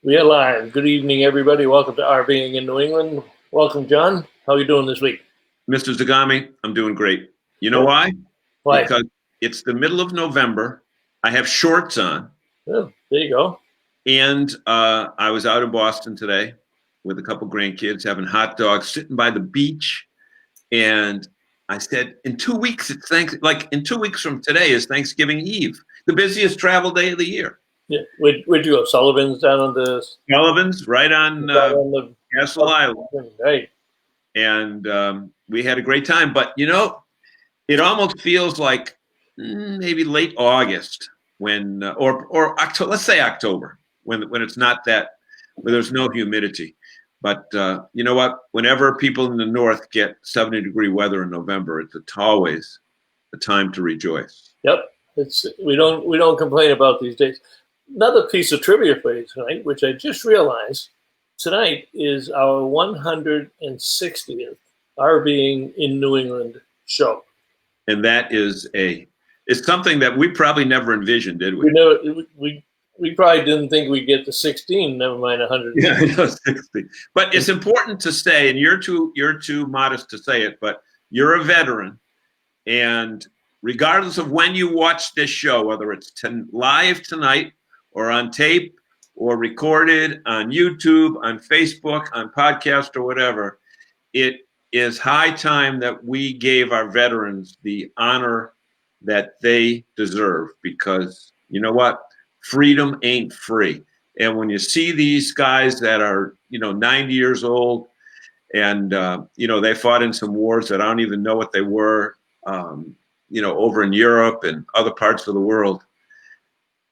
We are live. Good evening, everybody. Welcome to RVing in New England. Welcome, John. How are you doing this week? Mr. Zagami, I'm doing great. You know why? Why? Because it's the middle of November. I have shorts on. Oh, there you go. And I was out in Boston today with a couple grandkids having hot dogs, sitting by the beach. And I said, in 2 weeks, in 2 weeks from today is Thanksgiving Eve, the busiest travel day of the year. Yeah. Where'd you go? Sullivan's down on the... Sullivan's, right on the Castle Island. Right. And we had a great time. But, you know, it almost feels like maybe late August when, or October, let's say October, when it's not that, where there's no humidity. But you know what? Whenever people in the north get 70-degree weather in November, it's always a time to rejoice. Yep. We don't complain about these days. Another piece of trivia for you tonight, which I just realized, tonight is our 160th RVing in New England show. And that it's something that we probably never envisioned, did we? We probably didn't think we'd get to 16, never mind 100. Yeah, I know, 60. But it's important to say, and you're too modest to say it, but you're a veteran. And regardless of when you watch this show, whether it's live tonight or on tape or recorded on YouTube, on Facebook, on podcast or whatever, it is high time that we gave our veterans the honor that they deserve, because you know what? Freedom ain't free. And when you see these guys that are, 90 years old and, they fought in some wars that I don't even know what they were, over in Europe and other parts of the world,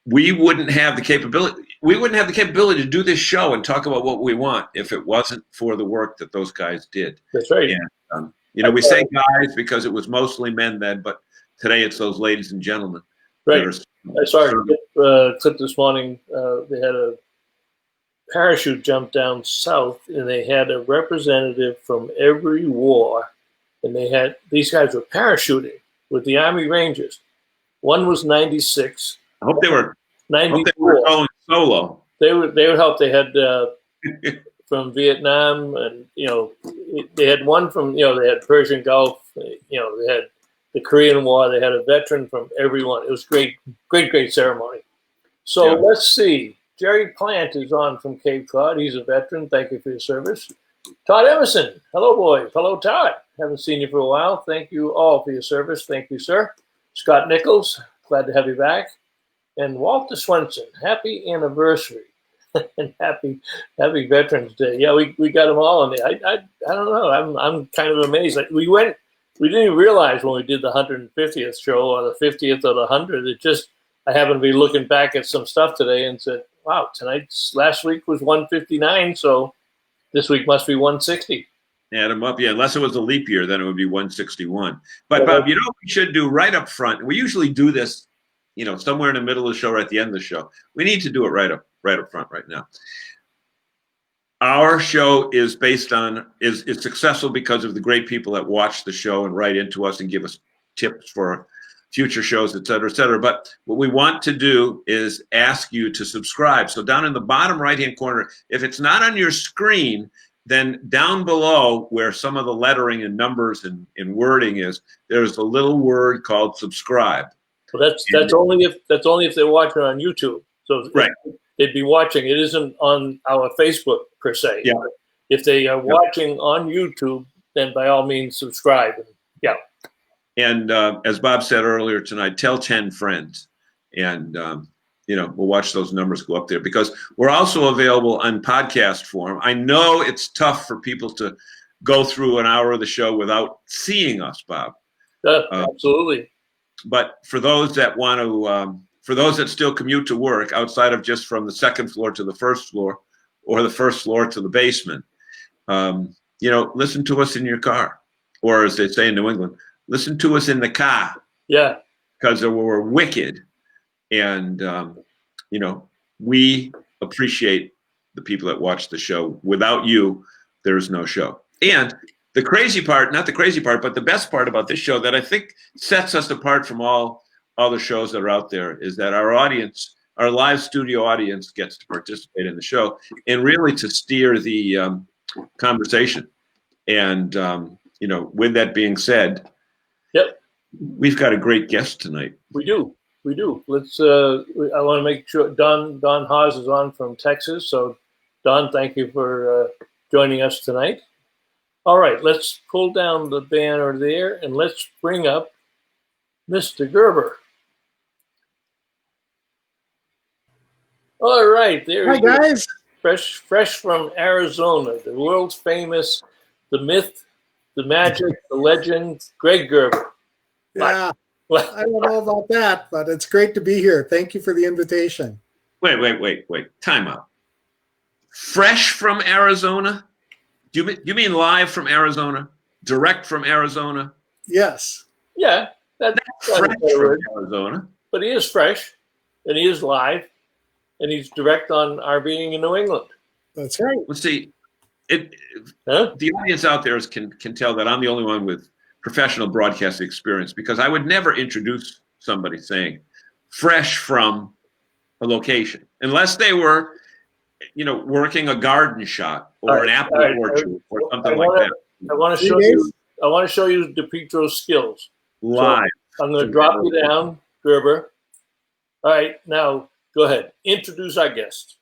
we wouldn't have the capability to do this show and talk about what we want if it wasn't for the work that those guys did. That's right. And, we say guys because it was mostly men then, but today it's those ladies and gentlemen. Right. I saw a clip this morning. They had a parachute jump down south, and they had a representative from every war, and these guys were parachuting with the Army Rangers. One was 96. I hope they were 94. Going solo. They would help. They had from Vietnam, and they had one from they had Persian Gulf. They had the Korean War. They had a veteran from everyone. It was great ceremony. So Let's see. Jerry Plant is on from Cape Cod. He's a veteran. Thank you for your service. Todd Emerson. Hello, boys. Hello, Todd. Haven't seen you for a while. Thank you all for your service. Thank you, sir. Scott Nichols. Glad to have you back. And Walter Swenson. Happy anniversary. And happy Veterans Day. Yeah, we got them all in there. I don't know. I'm kind of amazed. Like we didn't even realize when we did the 150th show or the 50th or the 100th. I happened to be looking back at some stuff today and said, wow, last week was 159, so this week must be 160. Add them up, yeah. Unless it was a leap year, then it would be 161. But Bob, what we should do right up front? We usually do this, somewhere in the middle of the show or at the end of the show. We need to do it right up front right now. Our show is is successful because of the great people that watch the show and write into us and give us tips for future shows, et cetera, et cetera. But what we want to do is ask you to subscribe. So down in the bottom right-hand corner, if it's not on your screen, then down below where some of the lettering and numbers and wording is, there's a little word called subscribe. Well, that's only if they're watching on YouTube. So right. They'd be watching. It isn't on our Facebook per se. Yeah. If they are watching on YouTube, then by all means subscribe. Yeah. And as Bob said earlier tonight, tell 10 friends, and we'll watch those numbers go up there, because we're also available on podcast form. I know it's tough for people to go through an hour of the show without seeing us, Bob. Absolutely. But for those that want to, for those that still commute to work outside of just from the second floor to the first floor or the first floor to the basement, listen to us in your car, or as they say in New England, listen to us in the car. Yeah. Because we're wicked. And, we appreciate the people that watch the show. Without you, there's no show. And the crazy part, not the crazy part, but the best part about this show that I think sets us apart from all other shows that are out there is that our audience our live studio audience gets to participate in the show and really to steer the conversation. And, with that being said, yep, we've got a great guest tonight. We do. Let's. I want to make sure Don Haas is on from Texas. So, Don, thank you for joining us tonight. All right, let's pull down the banner there and let's bring up Mr. Gerber. All right, there. Hi guys. Fresh from Arizona, the world's famous, the myth, the magic, the legend, Greg Gerber. Yeah, I don't know about that, but it's great to be here. Thank you for the invitation. Wait. Time out. Fresh from Arizona? You mean live from Arizona? Direct from Arizona? Yes. Yeah, that's fresh from Arizona. But he is fresh, and he is live, and he's direct on RVing in New England. That's right. Let's see. The audience out there can tell that I'm the only one with professional broadcasting experience, because I would never introduce somebody saying fresh from a location unless they were, working a garden shot or an apple orchard or something like that. I want to show you DePietro's skills live. So I'm going to drop you down, Gerber. All right, now go ahead. Introduce our guest.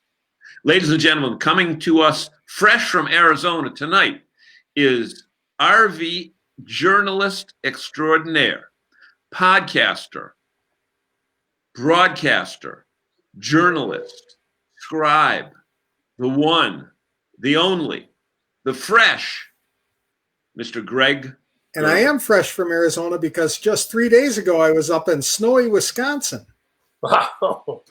Ladies and gentlemen, coming to us fresh from Arizona tonight is RV journalist extraordinaire, podcaster, broadcaster, journalist, scribe, the one, the only, the fresh, Mr. Greg. And I am fresh from Arizona because just 3 days ago I was up in snowy Wisconsin. Wow.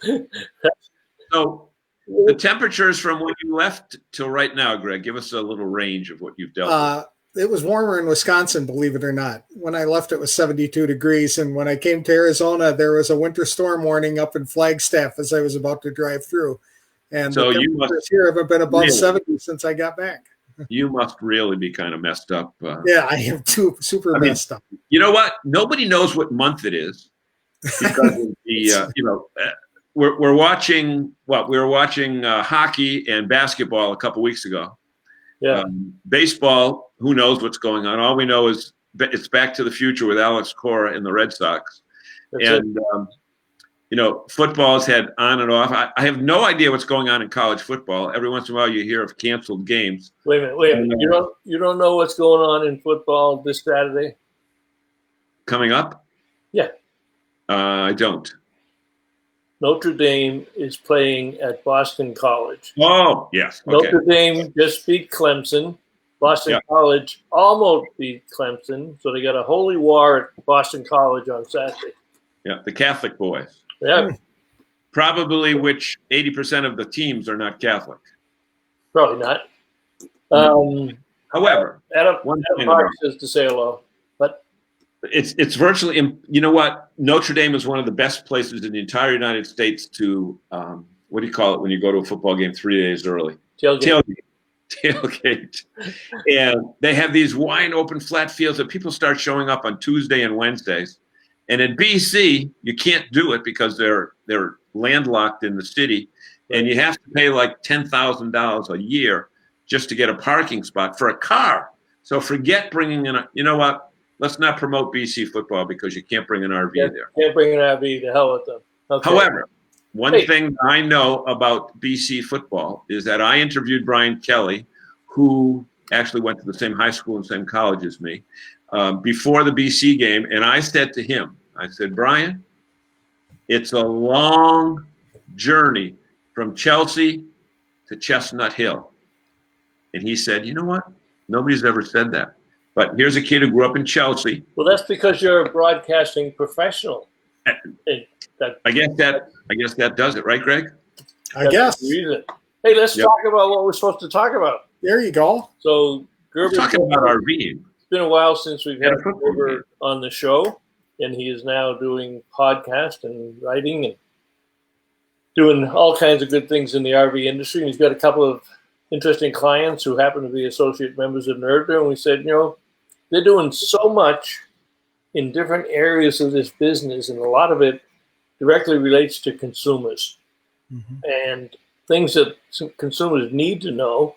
So the temperatures from when you left till right now, Greg, give us a little range of what you've dealt with. It was warmer in Wisconsin, believe it or not. When I left, it was 72 degrees. And when I came to Arizona, there was a winter storm warning up in Flagstaff as I was about to drive through. And so the temperatures here haven't been above 70 since I got back. You must really be kind of messed up. Yeah, I am super messed up. You know what? Nobody knows what month it is. Because of the, we're watching we were watching hockey and basketball a couple weeks ago. Yeah. Baseball, who knows what's going on? All we know is it's Back to the Future with Alex Cora and the Red Sox. Football's had on and off. I have no idea what's going on in college football. Every once in a while you hear of canceled games. Wait a minute. You don't know what's going on in football this Saturday? Coming up? Yeah. I don't. Notre Dame is playing at Boston College. Oh, yes. Okay. Notre Dame just beat Clemson. Boston College almost beat Clemson. So they got a holy war at Boston College on Saturday. Yeah, the Catholic boys. Yeah. Probably which 80% of the teams are not Catholic. Probably not. However, Adam Park says to say hello. But it's virtually, you know what? Notre Dame is one of the best places in the entire United States to, what do you call it when you go to a football game 3 days early? Tailgate. And they have these wide open flat fields that people start showing up on Tuesday and Wednesdays. And in BC, you can't do it because they're landlocked in the city, and you have to pay like $10,000 a year just to get a parking spot for a car. So forget bringing in you know what? Let's not promote BC football because you can't bring an RV there. Can't bring an RV. To hell with them. Okay. However, one thing I know about BC football is that I interviewed Brian Kelly, who actually went to the same high school and same college as me, before the BC game, and I said to him, I said, Brian, it's a long journey from Chelsea to Chestnut Hill. And he said, you know what? Nobody's ever said that. But here's a kid who grew up in Chelsea. Well, that's because you're a broadcasting professional. I guess that does it, right, Greg? I guess. Hey, let's talk about what we're supposed to talk about. There you go. So, Gerber, talking about RVing. It's been a while since we've had Gerber on the show, and he is now doing podcast and writing and doing all kinds of good things in the RV industry. And he's got a couple of interesting clients who happen to be associate members of NERVDA, and we said, they're doing so much in different areas of this business, and a lot of it directly relates to consumers. and things that consumers need to know,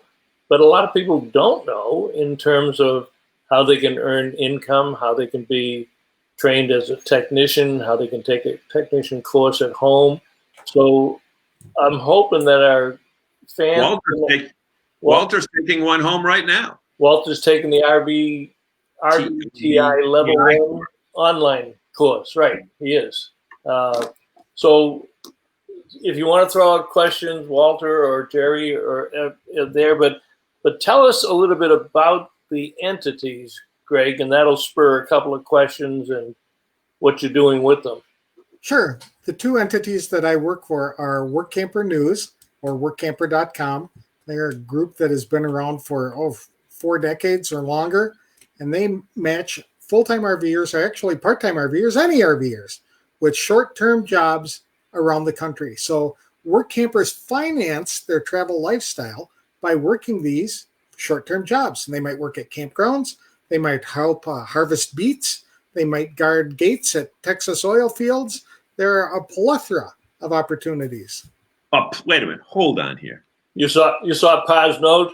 but a lot of people don't know in terms of how they can earn income, how they can be trained as a technician, how they can take a technician course at home. So I'm hoping that our fans... Walter's taking one home right now. Walter's taking the RBTI Level 1 online course. Right, he is. So if you want to throw out questions, Walter or Jerry are there, but tell us a little bit about the entities, Greg, and that'll spur a couple of questions and what you're doing with them. Sure. The two entities that I work for are Workamper News, or workamper.com. They're a group that has been around for 4 decades or longer, and they match full-time RVers, or actually part-time RVers, any RVers, with short-term jobs around the country. So Workampers finance their travel lifestyle by working these short-term jobs. And they might work at campgrounds, they might help harvest beets, they might guard gates at Texas oil fields. There are a plethora of opportunities. Oh, wait a minute. Hold on here. You saw Paz note?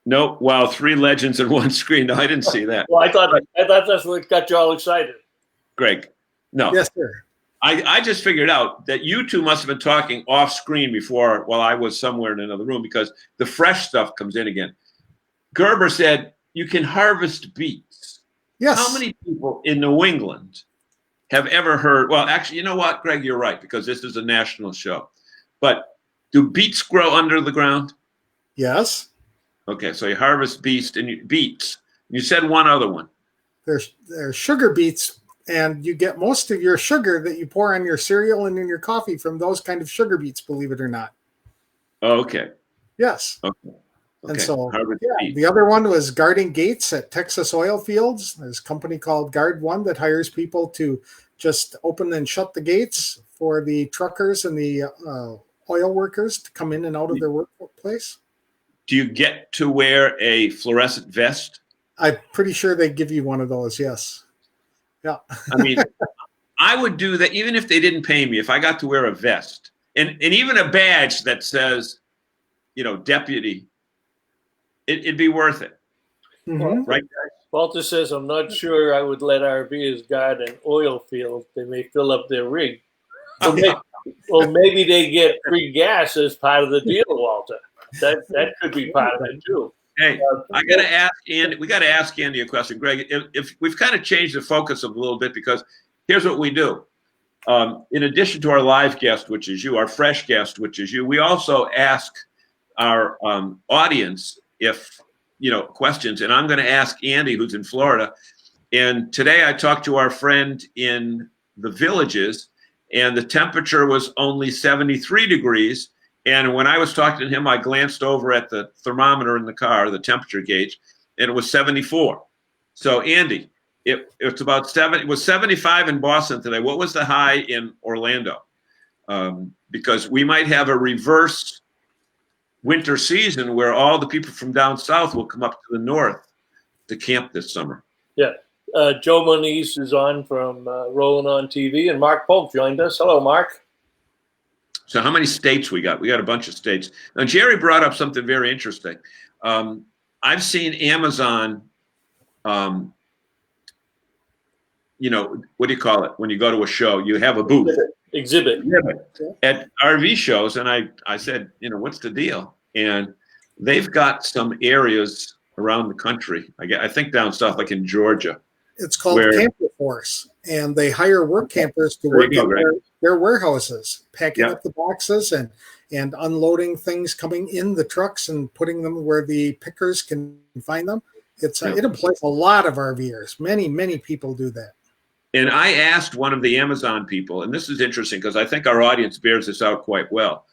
Nope. Wow, 3 legends in one screen. No, I didn't see that. Well, I thought that's what got you all excited. Greg, no. Yes, sir. I just figured out that you two must have been talking off screen before while I was somewhere in another room, because the fresh stuff comes in again. Gerber said you can harvest beets. Yes. How many people in New England have ever heard? Well, actually, you know what, Greg, you're right, because this is a national show. But do beets grow under the ground? Yes. Okay, so you harvest beets. You said one other one. There's sugar beets, and you get most of your sugar that you pour on your cereal and in your coffee from those kind of sugar beets, believe it or not. Okay. Yes. Okay. And so, the other one was guarding gates at Texas oil fields. There's a company called Guard One that hires people to just open and shut the gates for the truckers and the oil workers to come in and out of their workplace. Do you get to wear a fluorescent vest? I'm pretty sure they give you one of those, yes. Yeah. I mean, I would do that even if they didn't pay me, if I got to wear a vest and even a badge that says, deputy, it'd be worth it. Mm-hmm. Right, guys? Walter says, I'm not sure I would let RVers guard an oil field. They may fill up their rig. Well, maybe they get free gas as part of the deal, Walter. That could be part of it too. Hey, I got to ask Andy. We got to ask Andy a question, Greg. If we've kind of changed the focus a little bit, because here's what we do. In addition to our live guest, which is you, our fresh guest, which is you, we also ask our audience if questions. And I'm going to ask Andy, who's in Florida. And today I talked to our friend in the Villages, and the temperature was only 73 degrees. And when I was talking to him, I glanced over at the thermometer in the car, the temperature gauge, and it was 74. So, Andy, it's about 7. It was 75 in Boston today. What was the high in Orlando? Because we might have a reverse winter season where all the people from down south will come up to the north to camp this summer. Yeah. Joe Moniz is on from Rolling on TV, and Mark Polk joined us. Hello, Mark. So how many states we got? We got a bunch of states. Now, Jerry brought up something very interesting. I've seen Amazon, what do you call it? When you go to a show, you have a booth. Exhibit. At RV shows. And I said, what's the deal? And they've got some areas around the country. I think down south, like in Georgia. It's called Camper Force, and they hire work campers to work in their warehouses, packing up the boxes and unloading things coming in the trucks and putting them where the pickers can find them. It employs a lot of RVers. Many people do that. And I asked one of the Amazon people, and this is interesting because I think our audience bears this out quite well.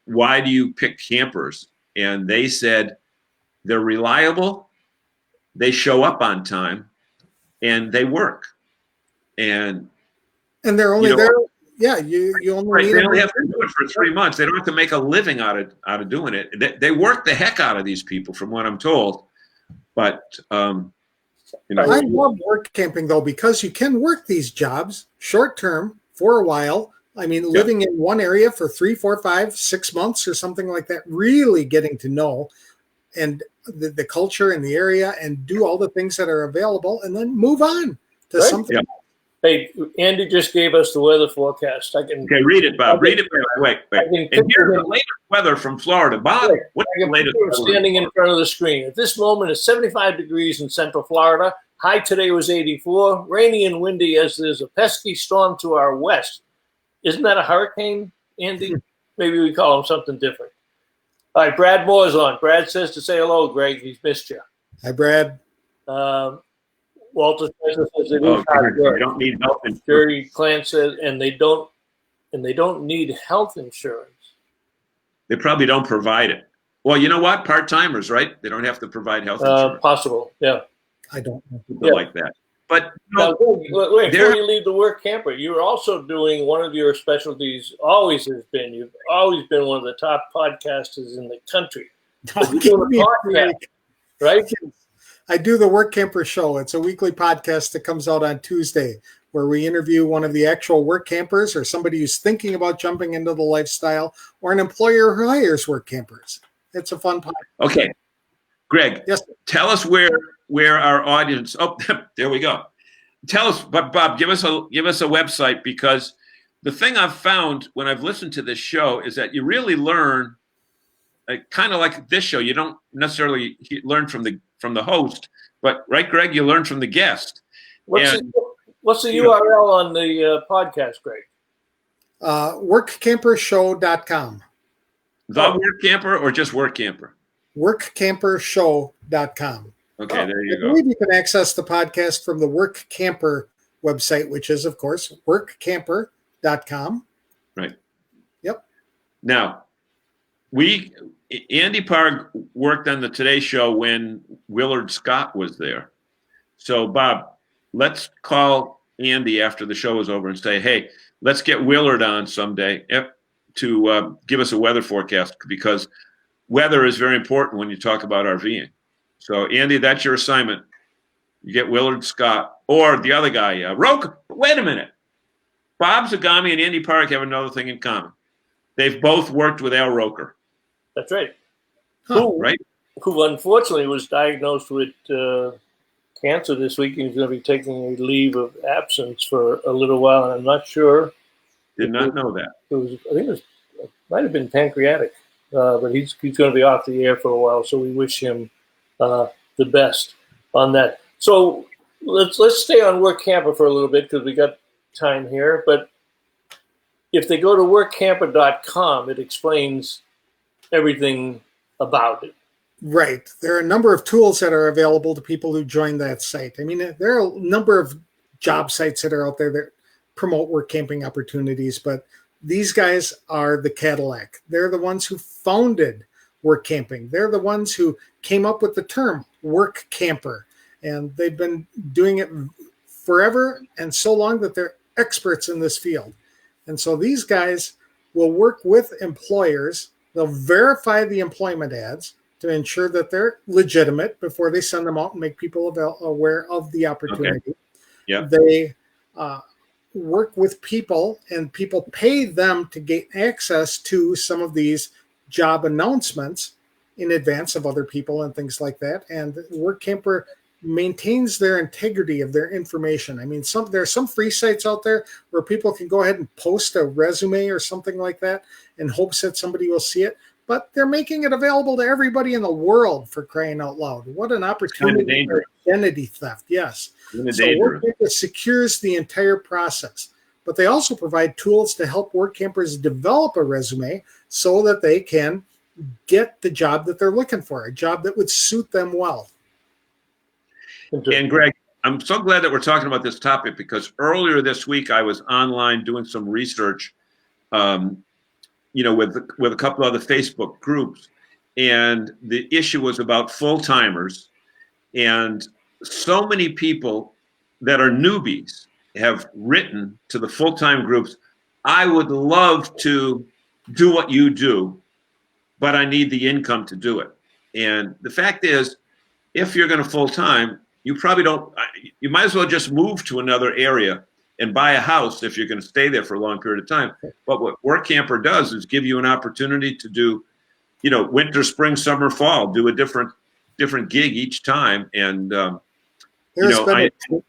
Why do you pick campers? And they said they're reliable, they show up on time, and they work. And they're only there. Yeah, you only they only have to do it for 3 months. They don't have to make a living out of doing it. They work the heck out of these people, from what I'm told. But I love work camping though, because you can work these jobs short term for a while, I mean, living in one area for 3, 4, 5, 6 months or something like that, really getting to know and the culture in the area and do all the things that are available and then move on to something. Yeah. Hey, Andy just gave us the weather forecast. Okay, read it, Bob. Read it. Wait. And here's the latest weather from Florida. Bob, what's the latest weather? Standing in front of the screen. At this moment, it's 75 degrees in Central Florida. High today was 84. Rainy and windy as there's a pesky storm to our west. Isn't that a hurricane, Andy? Maybe we call him something different. All right, Brad Moore's on. Brad says to say hello, Greg. He's missed you. Hi, Brad. Walter says it is hard work. You don't need health insurance. Jerry Clant says, and they don't need health insurance. They probably don't provide it. Well, you know what? Part-timers, right? They don't have to provide health insurance. Possible, yeah. I don't know. People like that. But now, wait, before you leave the work camper, you're also doing one of your specialties. Always has been. You've always been one of the top podcasters in the country. You're doing a podcast, right? I do the Work Camper Show. It's a weekly podcast that comes out on Tuesday where we interview one of the actual work campers or somebody who's thinking about jumping into the lifestyle or an employer who hires work campers. It's a fun podcast. Okay. Greg, yes. Tell us where our audience, there we go. Tell us, but Bob, give us a website, because the thing I've found when I've listened to this show is that you really learn, kind of like this show, you don't necessarily learn from the host, but right, Greg, you learn from the guest. What's the URL on the podcast, Greg? Workcampershow.com. The Workamper or just Workamper? Workcampershow.com. Okay, there you go. I believe you can access the podcast from the Work Camper website, which is, of course, workcamper.com. Right. Yep. Now, Andy Parg worked on the Today Show when Willard Scott was there. So, Bob, let's call Andy after the show is over and say, hey, let's get Willard on someday to give us a weather forecast, because weather is very important when you talk about RVing. So, Andy, that's your assignment. You get Willard Scott or the other guy, Roke. Wait a minute. Bob Zagami and Andy Park have another thing in common. They've both worked with Al Roker. That's right. Right? Who unfortunately was diagnosed with cancer this week, and he's going to be taking a leave of absence for a little while, and I'm not sure. Did not know that. I think it might have been pancreatic, but he's going to be off the air for a while, so we wish him the best on that. So let's stay on Work Camper for a little bit, because we got time here. But if they go to workcamper.com, it explains everything about it. Right. There are a number of tools that are available to people who join that site. I mean, there are a number of job sites that are out there that promote work camping opportunities, but these guys are the Cadillac. They're the ones who founded work camping. They're the ones who came up with the term work camper, and they've been doing it forever and so long that they're experts in this field. And so these guys will work with employers. They'll verify the employment ads to ensure that they're legitimate before they send them out and make people aware of the opportunity. Okay. Yep. They work with people, and people pay them to get access to some of these job announcements in advance of other people and things like that. And Workamper maintains their integrity of their information. I mean, there are some free sites out there where people can go ahead and post a resume or something like that in hopes that somebody will see it, but they're making it available to everybody in the world, for crying out loud. What an opportunity for identity theft. Yes. So Workamper secures the entire process, but they also provide tools to help work campers develop a resume so that they can get the job that they're looking for, a job that would suit them well. And Greg, I'm so glad that we're talking about this topic, because earlier this week I was online doing some research, with a couple other Facebook groups, and the issue was about full-timers, and so many people that are newbies have written to the full-time groups, I would love to do what you do, but I need the income to do it. And the fact is, if you're going to full-time, you probably don't, you might as well just move to another area and buy a house if you're going to stay there for a long period of time. But what Workamper does is give you an opportunity to do, winter, spring, summer, fall, do a different gig each time. And, There's been a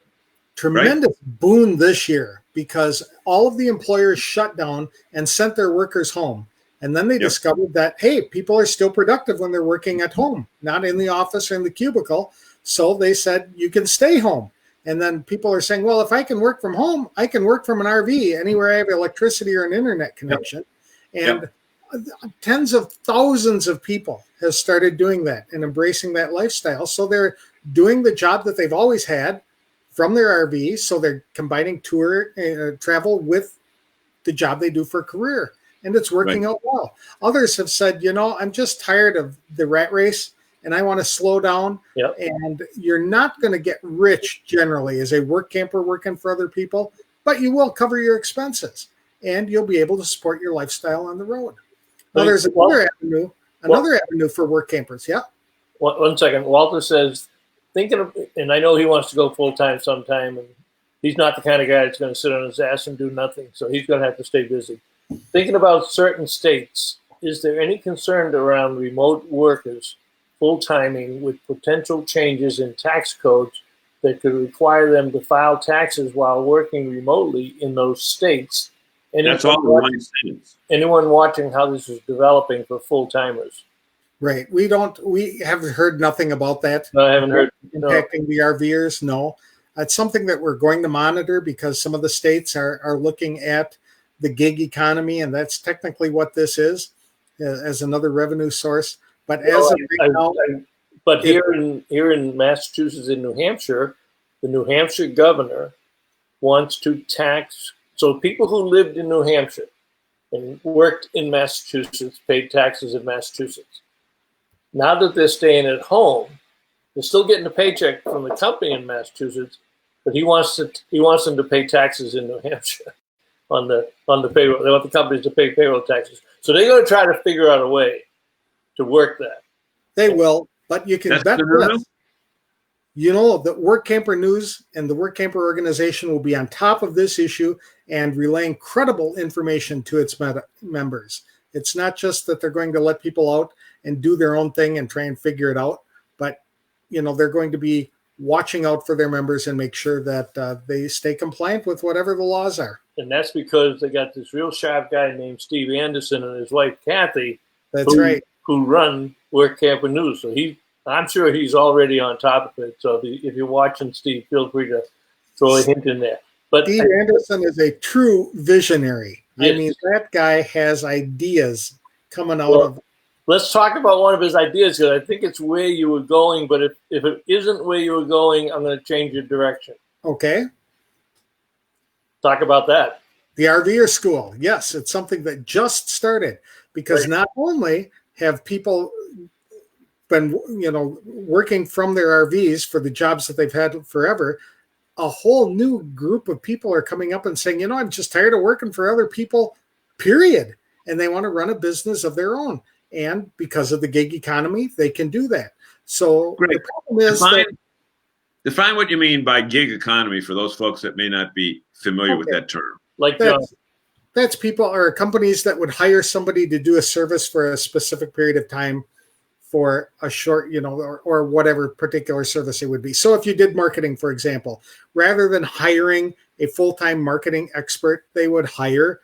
tremendous boon this year because all of the employers shut down and sent their workers home. And then they discovered that, hey, people are still productive when they're working at home, not in the office or in the cubicle. So they said, you can stay home. And then people are saying, well, if I can work from home, I can work from an RV anywhere I have electricity or an internet connection. And tens of thousands of people have started doing that and embracing that lifestyle. So they're doing the job that they've always had from their RV. So they're combining travel with the job they do for a career. And it's working out well. Others have said, I'm just tired of the rat race and I want to slow down. Yep. And you're not going to get rich generally as a work camper working for other people, but you will cover your expenses and you'll be able to support your lifestyle on the road. Now, there's another avenue for work campers. Yeah. One second. Walter says, and I know he wants to go full time sometime, and he's not the kind of guy that's going to sit on his ass and do nothing. So he's going to have to stay busy. Thinking about certain states, is there any concern around remote workers full-timing with potential changes in tax codes that could require them to file taxes while working remotely in those states? That's all the one states. Anyone watching how this is developing for full-timers? Right. We haven't heard nothing about that. No, I haven't heard. Impacting the RVers, no. It's something that we're going to monitor because some of the states are looking at the gig economy, and that's technically what this is, as another revenue source. But here in Massachusetts and New Hampshire, the New Hampshire governor wants to tax. So people who lived in New Hampshire and worked in Massachusetts paid taxes in Massachusetts. Now that they're staying at home, they're still getting a paycheck from the company in Massachusetts, but he wants them to pay taxes in New Hampshire on the payroll. They want the companies to pay payroll taxes. So they're going to try to figure out a way to work that. They will, but you can bet this. The Workamper News and the Workamper organization will be on top of this issue and relaying credible information to its members. It's not just that they're going to let people out and do their own thing and try and figure it out, but they're going to be watching out for their members and make sure that they stay compliant with whatever the laws are. And that's because they got this real sharp guy named Steve Anderson and his wife Kathy. That's right. Who run Workamper News. So I'm sure he's already on top of it. So if you're watching Steve, feel free to throw a hint in there. But Steve Anderson is a true visionary. Yes. I mean, that guy has ideas coming out of. Let's talk about one of his ideas, because I think it's where you were going. But if it isn't where you were going, I'm going to change your direction. Okay. Talk about that. The RVer School. Yes, it's something that just started because not only have people been, working from their RVs for the jobs that they've had forever, a whole new group of people are coming up and saying, I'm just tired of working for other people, period. And they want to run a business of their own. And because of the gig economy, they can do that. So the problem is define what you mean by gig economy for those folks that may not be familiar with that term. Like that's people or companies that would hire somebody to do a service for a specific period of time for a short, or whatever particular service it would be. So if you did marketing, for example, rather than hiring a full-time marketing expert, they would hire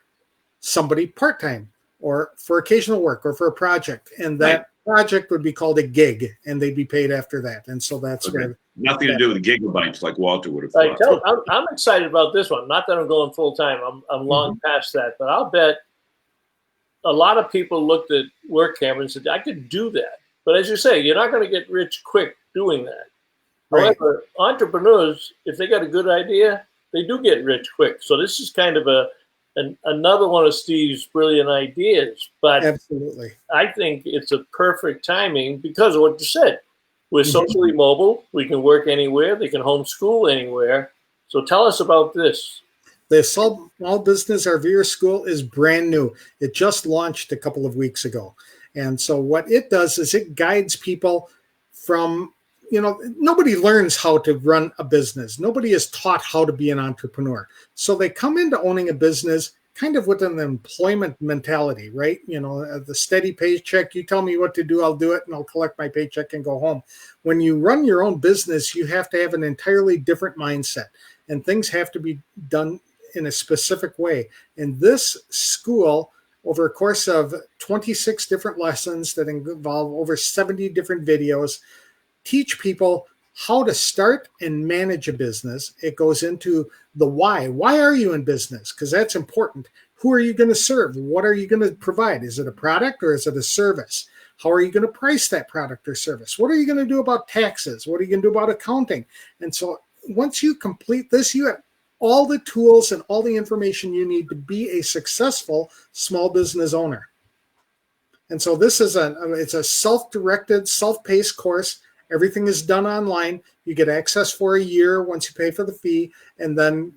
somebody part-time or for occasional work or for a project. And that project would be called a gig, and they'd be paid after that. And so that's where nothing to do with gigabytes like Walter would have thought. I'm excited about this one. Not that I'm going full time. I'm long past that, but I'll bet a lot of people looked at Workamper and said, I could do that. But as you say, you're not going to get rich quick doing that. Right. However, entrepreneurs, if they got a good idea, they do get rich quick. So this is kind of another one of Steve's brilliant ideas. But absolutely, I think it's a perfect timing because of what you said. We're socially mobile. We can work anywhere. They can homeschool anywhere. So tell us about this. The Small Business RVer School is brand new. It just launched a couple of weeks ago. And so what it does is it guides people from nobody learns how to run a business. Nobody is taught how to be an entrepreneur. So they come into owning a business kind of with an employment mentality, right? The steady paycheck, you tell me what to do, I'll do it, and I'll collect my paycheck and go home. When you run your own business, you have to have an entirely different mindset, and things have to be done in a specific way. And this school, over a course of 26 different lessons that involve over 70 different videos, teach people how to start and manage a business. It goes into the why. Why are you in business? Because that's important. Who are you going to serve? What are you going to provide? Is it a product or is it a service? How are you going to price that product or service? What are you going to do about taxes? What are you going to do about accounting? And so once you complete this, you have all the tools and all the information you need to be a successful small business owner. And so this is it's a self-directed, self-paced course. Everything is done online. You get access for a year once you pay for the fee, and then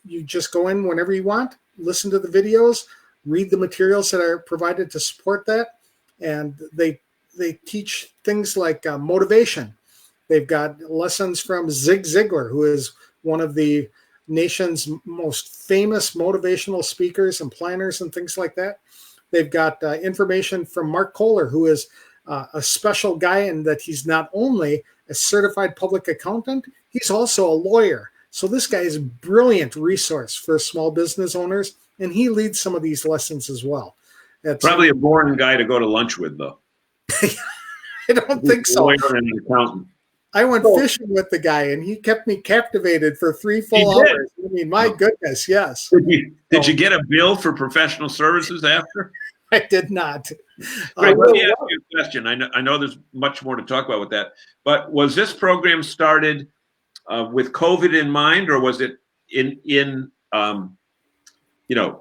you just go in whenever you want, listen to the videos, read the materials that are provided to support that, and they teach things like motivation. They've got lessons from Zig Ziglar, who is one of the nation's most famous motivational speakers and planners and things like that. They've got information from Mark Kohler, who is a special guy in that he's not only a certified public accountant, he's also a lawyer. So this guy is a brilliant resource for small business owners, and he leads some of these lessons as well. Probably a boring guy to go to lunch with, though. I don't think so. Lawyer and an accountant. I went fishing with the guy, and he kept me captivated for 3 full hours. I mean, my goodness, yes. Did you get a bill for professional services after? I did not. Greg, let me ask you a question. I know there's much more to talk about with that, but was this program started with COVID in mind, or was it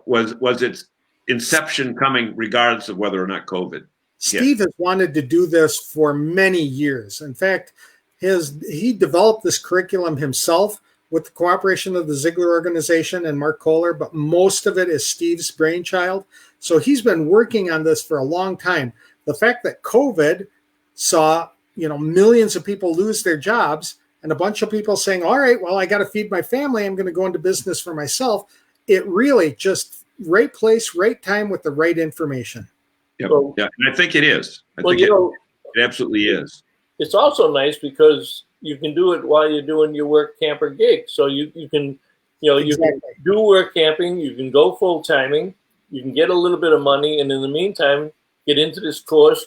was its inception coming regardless of whether or not COVID? Steve has wanted to do this for many years. In fact, he developed this curriculum himself with the cooperation of the Ziglar organization and Mark Kohler, but most of it is Steve's brainchild. So he's been working on this for a long time. The fact that COVID saw, millions of people lose their jobs and a bunch of people saying, all right, well, I got to feed my family. I'm going to go into business for myself. It really just right place, right time with the right information. Yep. Yeah, and I think it is. I think it absolutely is. It's also nice because you can do it while you're doing your Workamper gig. So you can, you can do work camping, you can go full timing, you can get a little bit of money, and in the meantime, get into this course,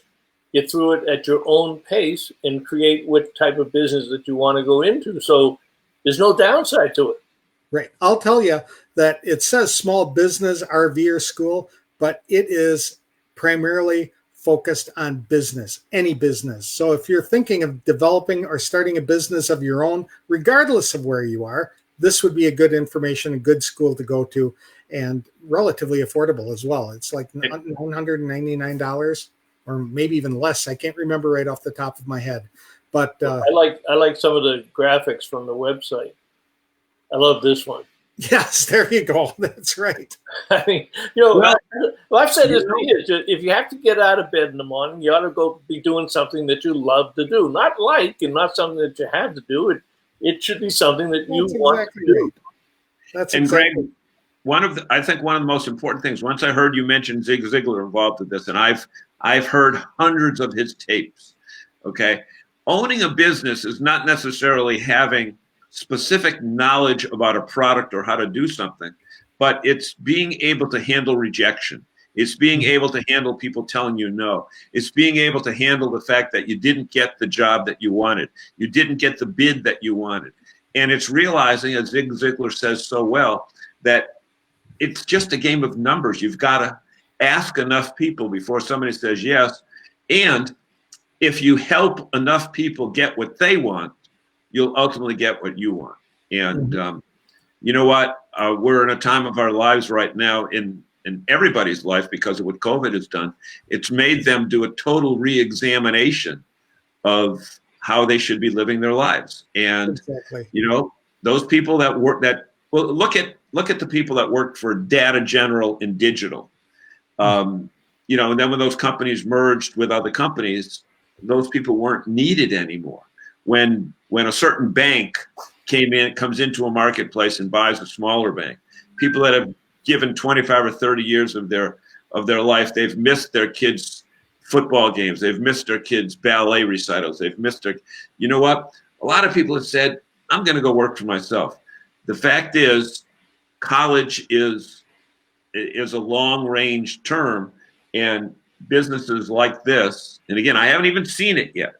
get through it at your own pace, and create what type of business that you want to go into. So there's no downside to it. Right. I'll tell you that it says small business RVer school, but it is primarily focused on business, any business. So if you're thinking of developing or starting a business of your own, regardless of where you are, this would be a good information, a good school to go to, and relatively affordable as well. It's like $999 or maybe even less. I can't remember right off the top of my head. But I like some of the graphics from the website. I love this one. Yes, there you go. That's right. I mean, I've said this for years. If you have to get out of bed in the morning, you ought to go be doing something that you love to do. Not and not something that you have to do. It should be something that you want to do. Right. That's and exactly. Greg, I think one of the most important things, once I heard you mention Zig Ziglar involved with this, and I've heard hundreds of his tapes, okay? Owning a business is not necessarily having specific knowledge about a product or how to do something, but it's being able to handle rejection. It's being able to handle people telling you no. It's being able to handle the fact that you didn't get the job that you wanted. You didn't get the bid that you wanted. And it's realizing, as Zig Ziglar says so well, that it's just a game of numbers. You've got to ask enough people before somebody says yes. And if you help enough people get what they want, you'll ultimately get what you want. And you know what? We're in a time of our lives right now in everybody's life because of what COVID has done. It's made them do a total re-examination of how they should be living their lives. And those people that work look at the people that worked for Data General and Digital. And then when those companies merged with other companies, those people weren't needed anymore. when a certain bank comes into a marketplace and buys a smaller bank. People that have given 25 or 30 years of their life, they've missed their kids' football games, they've missed their kids' ballet recitals, they've missed their, you know what? A lot of people have said, I'm going to go work for myself. The fact is, college is a long-range term, and businesses like this, and again, I haven't even seen it yet,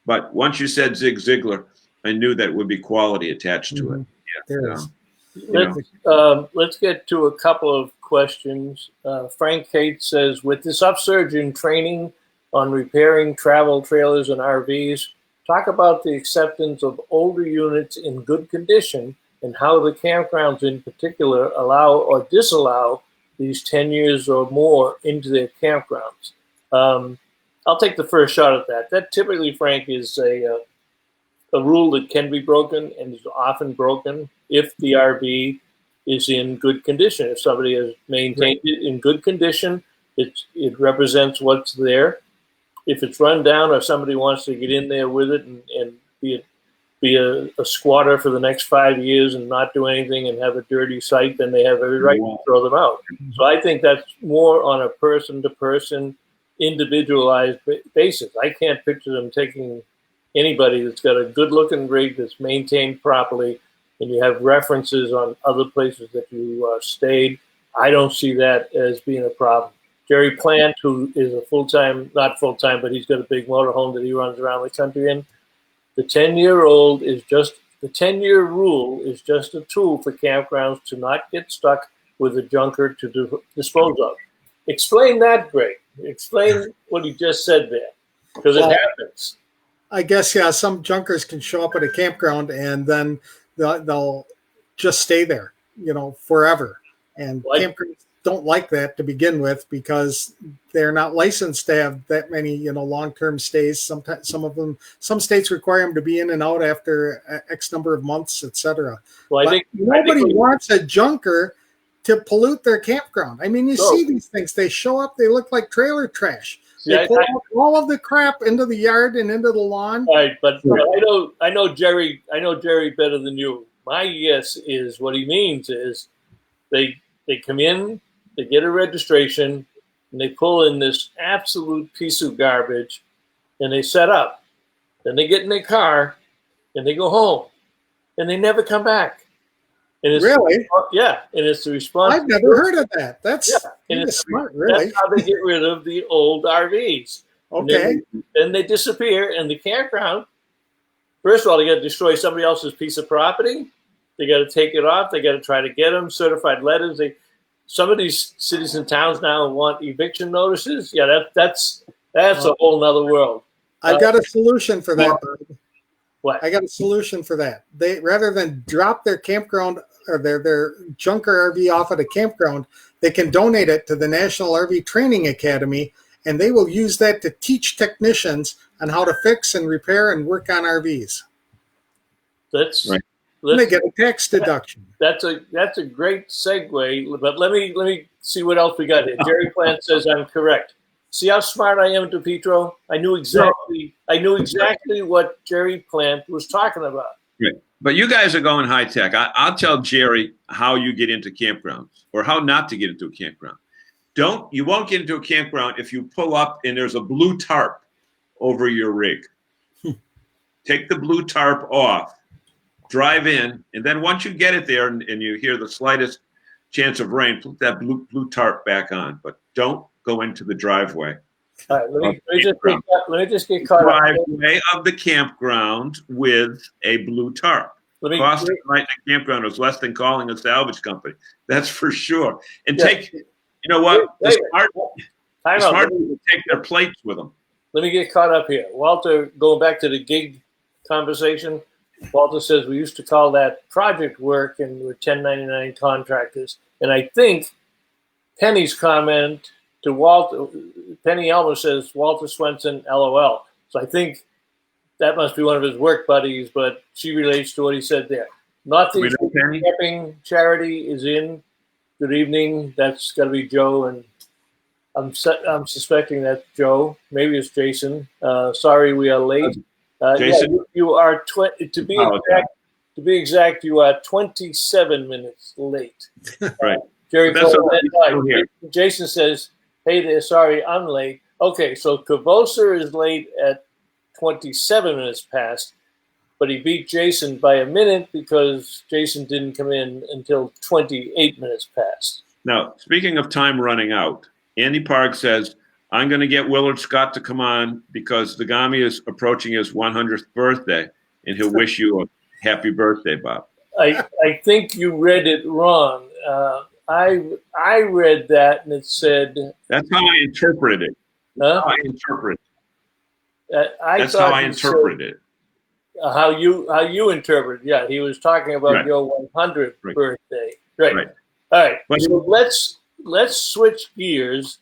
but once you said Zig Ziglar, I knew that would be quality attached to it. Yeah, There is. Let's get to a couple of questions. Frank Cates says, with this upsurge in training on repairing travel trailers and RVs, talk about the acceptance of older units in good condition and how the campgrounds in particular allow or disallow these 10 years or more into their campgrounds. I'll take the first shot at that. That typically, Frank, is a rule that can be broken and is often broken if the RV is in good condition. If somebody has maintained it in good condition, it represents what's there. If it's run down or somebody wants to get in there with it and be a squatter for the next 5 years and not do anything and have a dirty site, then they have every right to throw them out. So I think that's more on a person-to-person, individualized basis. I can't picture them taking anybody that's got a good-looking rig that's maintained properly, and you have references on other places that you stayed. I don't see that as being a problem. Jerry Plant, who is a full-time, not full-time, but he's got a big motorhome that he runs around the country in. The 10-year-old is just, the 10-year rule is just a tool for campgrounds to not get stuck with a junker to dispose of. Explain that, Greg. Explain what he just said there, because it happens. I guess, yeah, some junkers can show up at a campground and then they'll just stay there, forever. And campgrounds don't like that to begin with because they're not licensed to have that many, long-term stays. Sometimes some states require them to be in and out after X number of months, etc. Well, I think nobody wants a junker to pollute their campground. I mean, you see these things, they show up, they look like trailer trash. They pull all of the crap into the yard and into the lawn. All right, but I know Jerry better than you. My guess is what he means is they come in, they get a registration, and they pull in this absolute piece of garbage, and they set up. Then they get in their car, and they go home, and they never come back. And it's, really? Yeah, and it's the response. I've never heard of that. That's smart, really. That's how they get rid of the old RVs. Okay. Then they disappear, and the campground, first of all, they got to destroy somebody else's piece of property. They got to take it off. They got to try to get them certified letters. Some of these cities and towns now want eviction notices. Yeah, that's a whole nother world. I've got a solution for that. What? I got a solution for that. They, rather than drop their campground or their junker RV off at a campground, they can donate it to the National RV Training Academy, and they will use that to teach technicians on how to fix and repair and work on RVs. That's right. And they get a tax deduction. That's a great segue. But let me see what else we got here. Jerry Plant says I'm correct. See how smart I am, DePietro? I knew exactly what Jerry Plant was talking about. Right. But you guys are going high tech. I'll tell Jerry how you get into campgrounds or how not to get into a campground. You won't get into a campground if you pull up and there's a blue tarp over your rig. Take the blue tarp off, drive in, and then once you get it there and you hear the slightest chance of rain, put that blue tarp back on. But don't go into the driveway. All right, let me just get caught up. Driveway of the campground with a blue tarp. Cost of the campground is less than calling a salvage company. That's for sure. And you know what? The smart people take their plates with them. Let me get caught up here. Walter, going back to the gig conversation, Walter says we used to call that project work and we're 1099 contractors. And I think Penny's comment to Walter, Penny Elmer says, Walter Swenson, LOL. So I think that must be one of his work buddies, but she relates to what he said there. Northeast Camping Charity is in. Good evening. That's got to be Joe, and I'm suspecting that's Joe. Maybe it's Jason. Sorry we are late. Jason? You are to be exact, you are 27 minutes late. Right. Jerry, That's okay. Jason says, "Hey there, sorry, I'm late." Okay, so Kavoser is late at 27 minutes past, but he beat Jason by a minute because Jason didn't come in until 28 minutes past. Now, speaking of time running out, Andy Park says, I'm going to get Willard Scott to come on because the Gami is approaching his 100th birthday, and he'll wish you a happy birthday, Bob. I think you read it wrong. I read that and it said. That's how I interpreted it. Huh? How I interpret it. That's how I interpreted it. How you interpret it. Yeah, he was talking about your 100th birthday. Right. All right. But so let's switch gears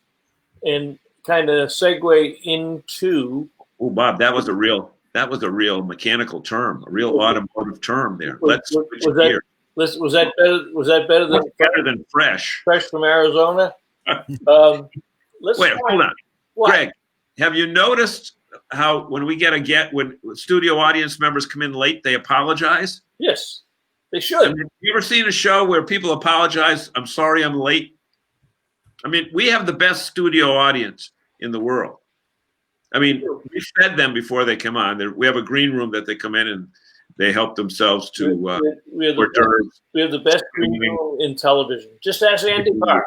and kind of segue into. Oh, Bob, that was a real mechanical term, a real automotive term there. Let's switch gears. Was that better? Was that better than fresh? Fresh from Arizona. Hold on, Greg. Have you noticed how when we when studio audience members come in late, they apologize? Yes, they should. I mean, you ever seen a show where people apologize? I'm sorry, I'm late. I mean, we have the best studio audience in the world. I mean, we fed them before they come on. We have a green room that they come in and they help themselves to we have the best green room in television. Just ask Andy Park.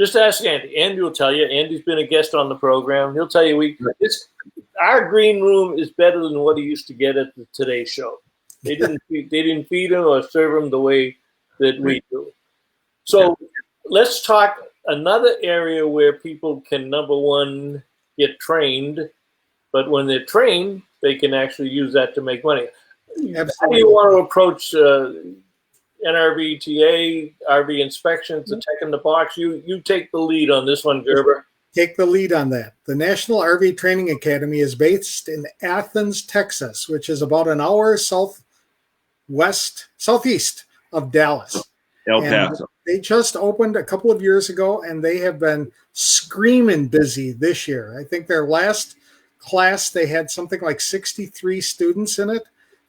Just ask Andy. Andy will tell you. Andy's been a guest on the program. He'll tell you our green room is better than what he used to get at the Today Show. They didn't feed him or serve him the way that we do. So let's talk another area where people can, number one, get trained, but when they're trained, they can actually use that to make money. Absolutely. How do you want to approach NRVTA, RV inspections, the tech in the box? You take the lead on this one, Gerber. Take the lead on that. The National RV Training Academy is based in Athens, Texas, which is about an hour southeast of Dallas. El Paso. They just opened a couple of years ago, and they have been screaming busy this year. I think their last class, they had something like 63 students in it.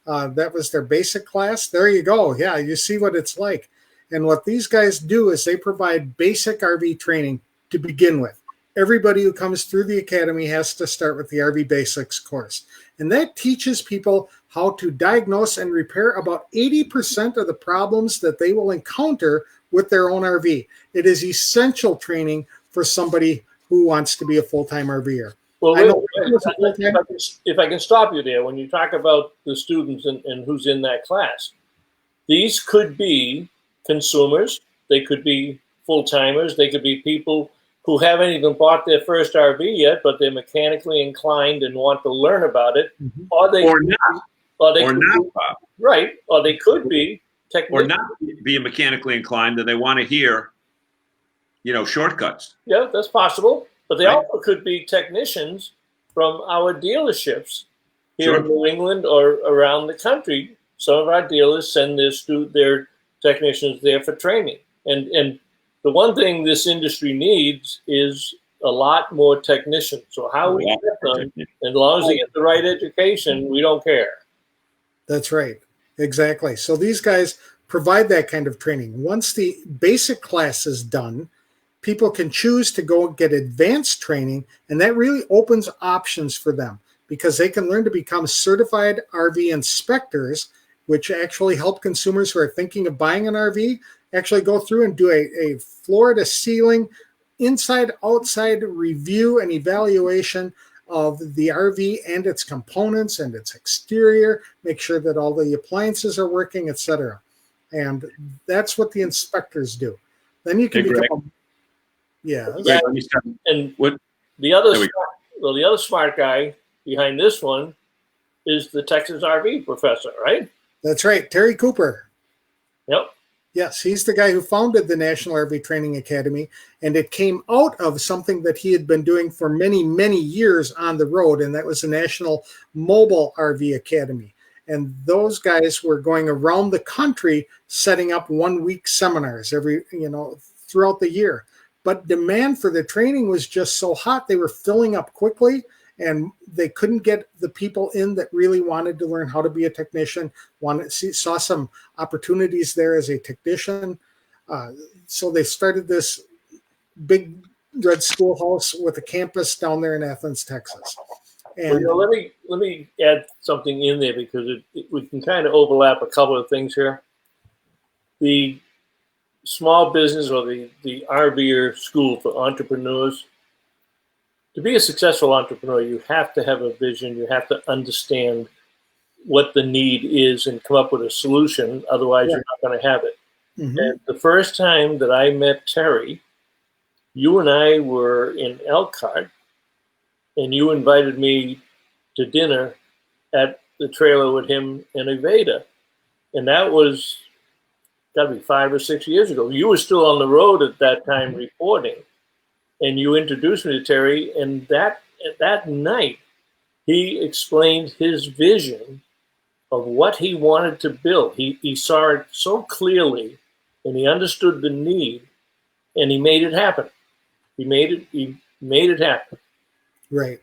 That was their basic class. There you go. Yeah, you see what it's like. And what these guys do is they provide basic RV training to begin with. Everybody who comes through the academy has to start with the RV Basics course. And that teaches people how to diagnose and repair about 80% of the problems that they will encounter with their own RV. It is essential training for somebody who wants to be a full-time RVer. Well, if I can stop you there, when you talk about the students and who's in that class, these could be consumers, they could be full-timers, they could be people who haven't even bought their first RV yet, but they're mechanically inclined and want to learn about it, or they could be technically, or not be mechanically inclined, and they want to hear, shortcuts. Yeah, that's possible. But they also could be technicians from our dealerships here in New England or around the country. Some of our dealers send their technicians there for training. And the one thing this industry needs is a lot more technicians. So how we get them, as long as they get the right education, we don't care. That's right. Exactly. So these guys provide that kind of training. Once the basic class is done, people can choose to go get advanced training, and that really opens options for them because they can learn to become certified RV inspectors, which actually help consumers who are thinking of buying an RV actually go through and do a floor-to-ceiling, inside-outside review and evaluation of the RV and its components and its exterior, make sure that all the appliances are working, etc. And that's what the inspectors do. Then you can become and the other smart guy behind this one is the Texas RV professor, right? That's right, Terry Cooper. Yep. Yes, he's the guy who founded the National RV Training Academy, and it came out of something that he had been doing for many, many years on the road, and that was the National Mobile RV Academy. And those guys were going around the country setting up 1-week seminars throughout the year. But demand for the training was just so hot, they were filling up quickly, and they couldn't get the people in that really wanted to learn how to be a technician, saw some opportunities there as a technician. So they started this big red schoolhouse with a campus down there in Athens, Texas. And well, let me add something in there, because we can kind of overlap a couple of things here. The small business, or the RVer school for entrepreneurs, to be a successful entrepreneur, you have to have a vision. You have to understand what the need is and come up with a solution. Otherwise, you're not going to have it. Mm-hmm. And the first time that I met Terry, you and I were in Elkhart, and you invited me to dinner at the trailer with him and Aveda. And that was got to be 5 or 6 years ago. You were still on the road at that time reporting, and you introduced me to Terry. And that night, he explained his vision of what he wanted to build. He saw it so clearly, and he understood the need, and he made it happen. He made it happen. Right.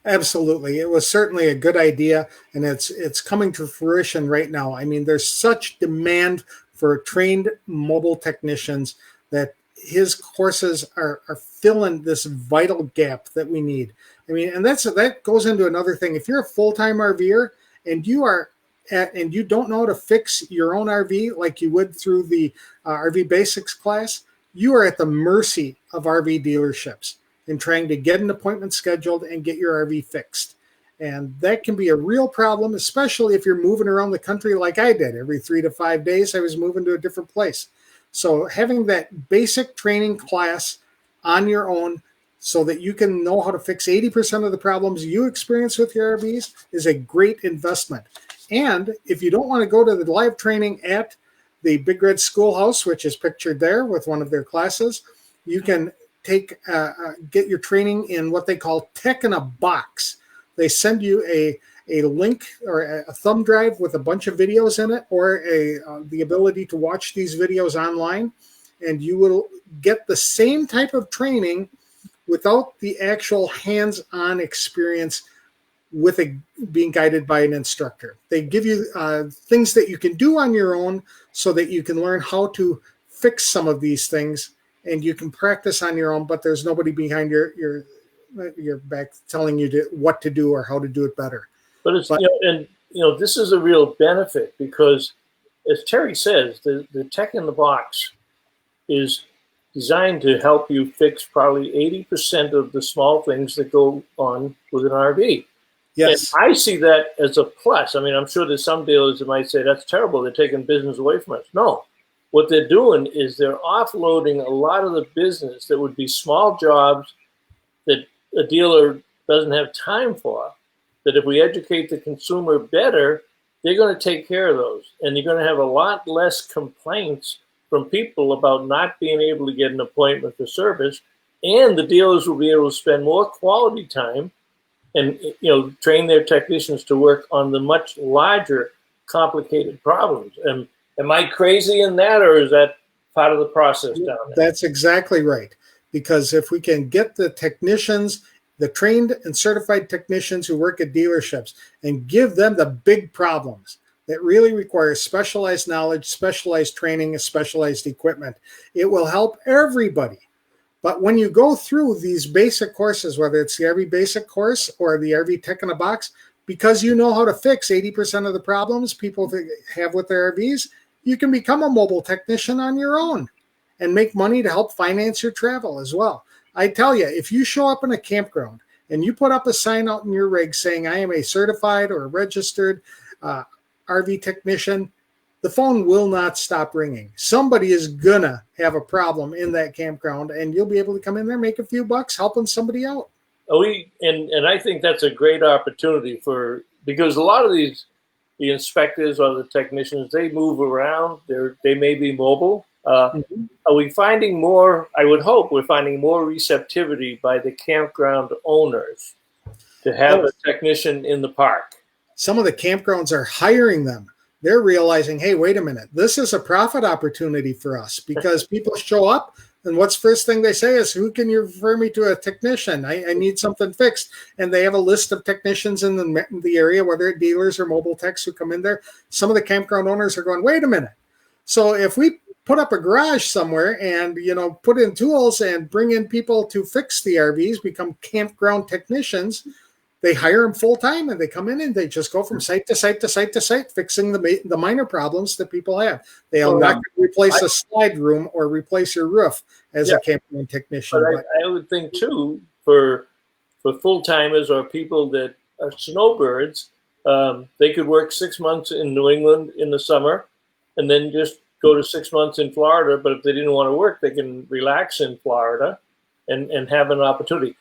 Absolutely. It was certainly a good idea, and it's coming to fruition right now. I mean, there's such demand for trained mobile technicians that his courses are filling this vital gap that we need. I mean, and that goes into another thing. If you're a full-time RVer and you don't know how to fix your own RV like you would through the RV Basics class, you are at the mercy of RV dealerships in trying to get an appointment scheduled and get your RV fixed. And that can be a real problem, especially if you're moving around the country like I did. Every 3 to 5 days, I was moving to a different place. So having that basic training class on your own so that you can know how to fix 80% of the problems you experience with your RVs is a great investment. And if you don't want to go to the live training at the Big Red Schoolhouse, which is pictured there with one of their classes, you can get your training in what they call Tech in a Box. They send you a link or a thumb drive with a bunch of videos in it, or the ability to watch these videos online, and you will get the same type of training without the actual hands-on experience with being guided by an instructor. They give you things that you can do on your own so that you can learn how to fix some of these things, and you can practice on your own, but there's nobody behind your back telling you what to do or how to do it better. But this is a real benefit, because, as Terry says, the Tech in the Box is designed to help you fix probably 80% of the small things that go on with an RV. Yes. And I see that as a plus. I mean, I'm sure there's some dealers that might say that's terrible, they're taking business away from us. No. What they're doing is they're offloading a lot of the business that would be small jobs that a dealer doesn't have time for, that if we educate the consumer better, they're going to take care of those. And you're going to have a lot less complaints from people about not being able to get an appointment for service. And the dealers will be able to spend more quality time and train their technicians to work on the much larger, complicated problems. And am I crazy in that, or is that part of the process down there? That's exactly right. Because if we can get the technicians, the trained and certified technicians who work at dealerships, and give them the big problems that really require specialized knowledge, specialized training, and specialized equipment, it will help everybody. But when you go through these basic courses, whether it's the RV Basic course or the RV Tech in a Box, because you know how to fix 80% of the problems people have with their RVs, you can become a mobile technician on your own and make money to help finance your travel as well. I tell you, if you show up in a campground and you put up a sign out in your rig saying, I am a certified or a registered RV technician, the phone will not stop ringing. Somebody is gonna have a problem in that campground, and you'll be able to come in there, make a few bucks helping somebody out. And I think that's a great opportunity because a lot of the inspectors or the technicians, they move around. They may be mobile. Are we finding more? I would hope we're finding more receptivity by the campground owners to have a technician in the park. Some of the campgrounds are hiring them. They're realizing, hey, wait a minute, this is a profit opportunity for us, because people show up, And what's first thing they say is, who can you refer me to a technician? I need something fixed. And they have a list of technicians in the area, whether it's dealers or mobile techs who come in there. Some of the campground owners are going, wait a minute. So if we put up a garage somewhere and, put in tools and bring in people to fix the RVs, become campground technicians, they hire them full time and they come in and they just go from site to site to site to site, fixing the minor problems that people have. They'll not replace a slide room or replace your roof as a campground technician. But I would think too, for full timers or people that are snowbirds, they could work 6 months in New England in the summer and then just go to 6 months in Florida. But if they didn't want to work, they can relax in Florida and have an opportunity.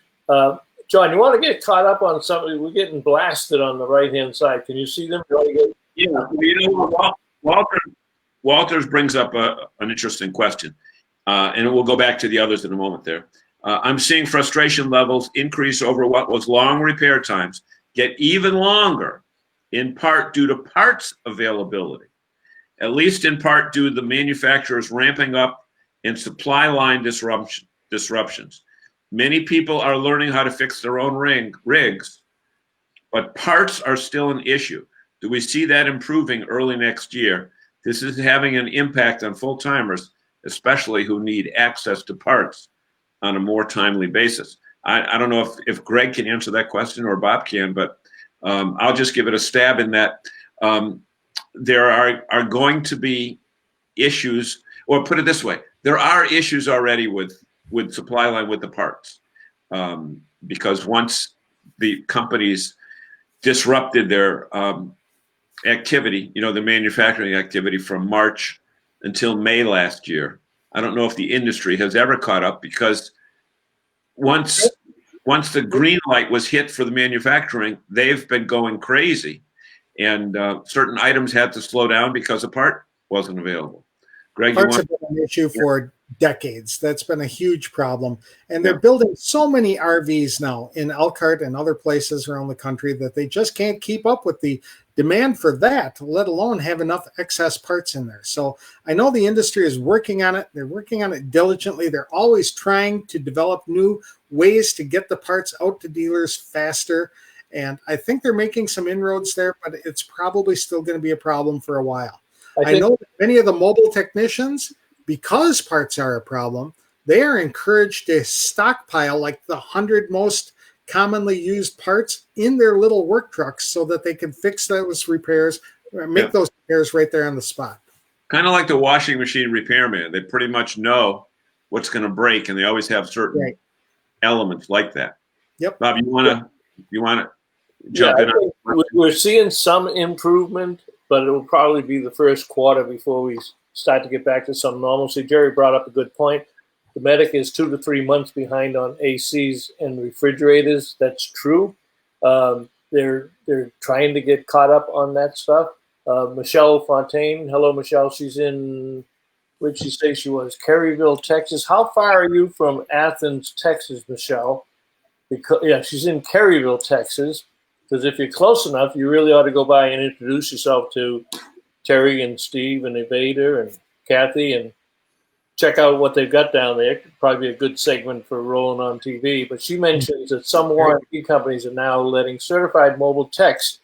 John, you want to get caught up on something? We're getting blasted on the right-hand side. Can you see them? Walters brings up an interesting question, and we'll go back to the others in a moment there. I'm seeing frustration levels increase over what was long repair times, get even longer, in part due to parts availability, at least in part due to the manufacturers ramping up and supply line disruptions. Many people are learning how to fix their own rigs, but parts are still an issue. Do we see that improving early next year? This is having an impact on full-timers, especially who need access to parts on a more timely basis. I don't know if Greg can answer that question or Bob can, but I'll just give it a stab in that. There are going to be issues, or put it this way, there are issues already with supply line with the parts, because once the companies disrupted their activity, the manufacturing activity from March until May last year, I don't know if the industry has ever caught up, because once the green light was hit for the manufacturing, they've been going crazy, and certain items had to slow down because a part wasn't available. Greg, parts have been an issue for decades. That's been a huge problem. And they're building so many RVs now in Elkhart and other places around the country that they just can't keep up with the demand for that, let alone have enough excess parts in there. So I know the industry is working on it. They're working on it diligently. They're always trying to develop new ways to get the parts out to dealers faster. And I think they're making some inroads there, but it's probably still going to be a problem for a while. I know that many of the mobile technicians, because parts are a problem, they are encouraged to stockpile like the 100 most commonly used parts in their little work trucks so that they can fix those repairs, make those repairs right there on the spot. Kind of like the washing machine repairman. They pretty much know what's going to break, and they always have certain elements like that. Yep. Bob, you want to jump in? We're seeing some improvement, but it will probably be the first quarter before we start to get back to some normalcy. Jerry brought up a good point. The medic is 2 to 3 months behind on ACs and refrigerators. That's true. They're trying to get caught up on that stuff. Michelle Fontaine, hello Michelle. She's in, where'd she say she was? Caryville, Texas. How far are you from Athens, Texas, Michelle? Because she's in Caryville, Texas. Because if you're close enough, you really ought to go by and introduce yourself to Terry and Steve and Evader and Kathy and check out what they've got down there. Probably a good segment for rolling on TV. But she mentions that some warranty companies are now letting certified mobile techs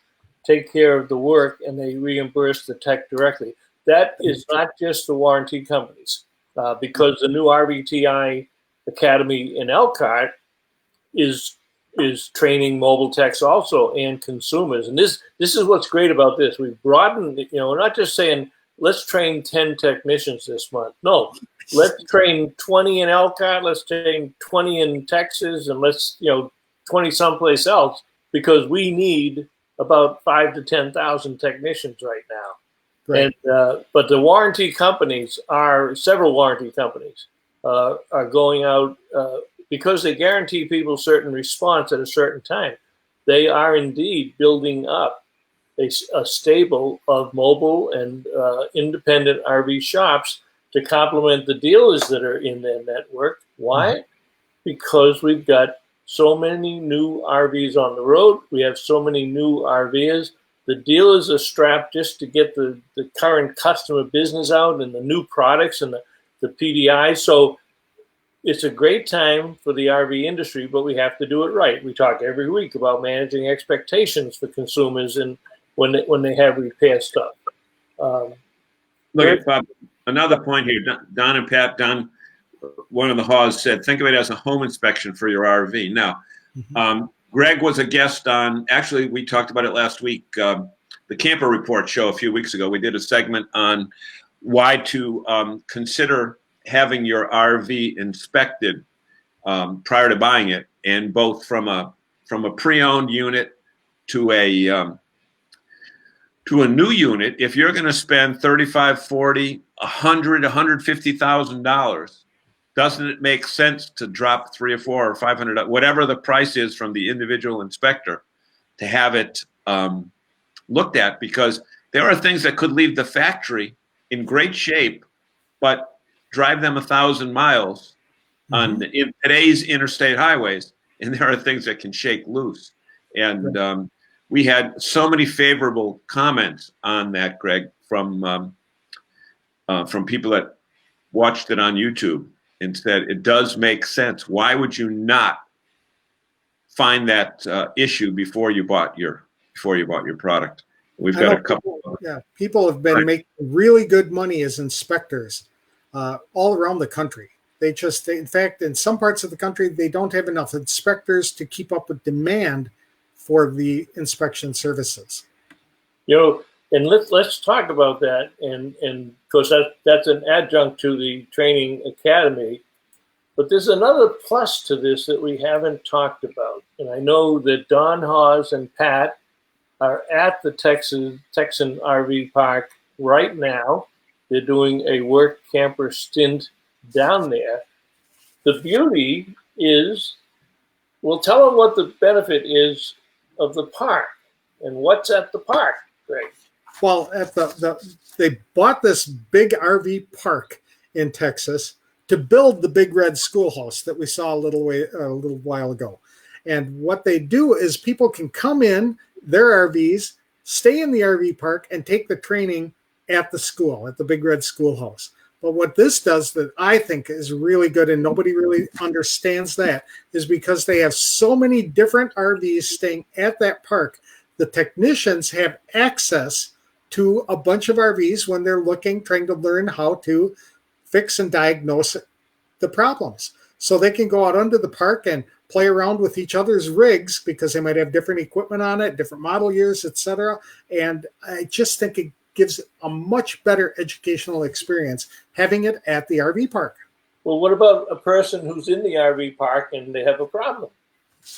take care of the work, and they reimburse the tech directly. That is not just the warranty companies, because the new RVTI Academy in Elkhart is training mobile techs also and consumers. And this is what's great about this. We've broadened, we're not just saying, let's train 10 technicians this month. No, let's train 20 in Elkhart, let's train 20 in Texas, and let's, 20 someplace else, because we need about 5,000 to 10,000 technicians right now. Right. And but the warranty companies several warranty companies are going out because they guarantee people certain response at a certain time. They are indeed building up a stable of mobile and independent RV shops to complement the dealers that are in their network. Why? Because we've got so many new RVs on the road. We have so many new RVs. The dealers are strapped just to get the current customer business out and the new products and the PDI. So it's a great time for the RV industry, but we have to do it right. We talk every week about managing expectations for consumers and when they have repair stuff. Look at Bob. Another point here, Don and Pat. Don, one of the Haws said, think of it as a home inspection for your RV. Now, Greg was a guest on. Actually, we talked about it last week. The Camper Report show a few weeks ago. We did a segment on why to consider having your RV inspected prior to buying it, and both from a pre-owned unit to a new unit. If you're going to spend $35, $40, $100, $150,000, doesn't it make sense to drop $300 or $400 or $500, whatever the price is from the individual inspector, to have it looked at? Because there are things that could leave the factory in great shape, but drive them 1,000 miles in today's interstate highways, and there are things that can shake loose. And we had so many favorable comments on that, Greg, from people that watched it on YouTube and said it does make sense. Why would you not find that issue before you bought your product? We've got a couple. People have been making really good money as inspectors all around the country. In fact, in some parts of the country, they don't have enough inspectors to keep up with demand for the inspection services. And let's talk about that. And of course, that's an adjunct to the training academy. But there's another plus to this that we haven't talked about. And I know that Don Haws and Pat are at the Texan RV Park right now. They're doing a Workamper stint down there. The beauty is, well, tell them what the benefit is of the park and what's at the park, Greg. Well, they bought this big RV park in Texas to build the big red schoolhouse that we saw a little while ago. And what they do is people can come in their RVs, stay in the RV park, and take the training at the school, at the big red schoolhouse. But what this does that I think is really good, and nobody really understands that, is because they have so many different RVs staying at that park, the technicians have access to a bunch of RVs when they're trying to learn how to fix and diagnose the problems. So they can go out under the park and play around with each other's rigs because they might have different equipment on it, different model years, etc. And I just think it gives a much better educational experience having it at the RV park. Well, what about a person who's in the RV park and they have a problem?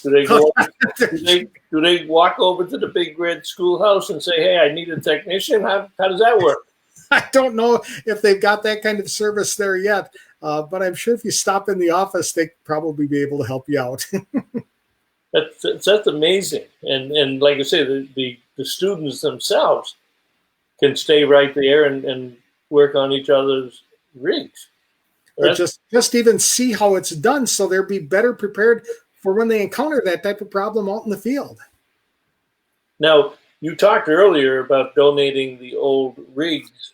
Do they go? do they walk over to the big red schoolhouse and say, "Hey, I need a technician"? How does that work? I don't know if they've got that kind of service there yet, but I'm sure if you stop in the office, they'd probably be able to help you out. That's amazing, and like I say, the students themselves can stay right there and work on each other's rigs. Or just even see how it's done, so they'll be better prepared for when they encounter that type of problem out in the field. Now, you talked earlier about donating the old rigs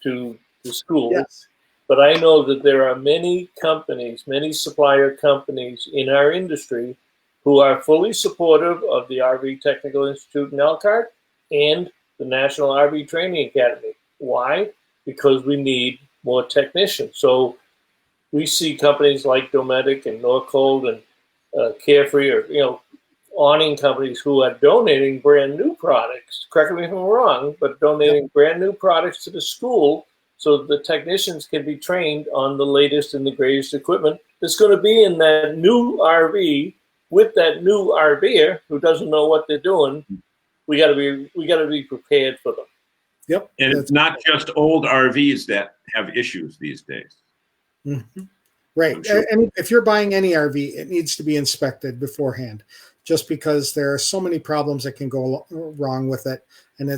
to the school. Yes. But I know that there are many companies, many supplier companies in our industry who are fully supportive of the RV Technical Institute in Elkhart and the National RV Training Academy. Why? Because we need more technicians. So we see companies like Dometic and Norcold and Carefree, or awning companies who are donating brand new products. Correct me if I'm wrong, but donating brand new products to the school so the technicians can be trained on the latest and the greatest equipment that's going to be in that new RV with that new RVer who doesn't know what they're doing. We got to be prepared for them. Yep. And it's not just old RVs that have issues these days. Mm-hmm. Right. Sure. And if you're buying any RV, it needs to be inspected beforehand, just because there are so many problems that can go wrong with it. And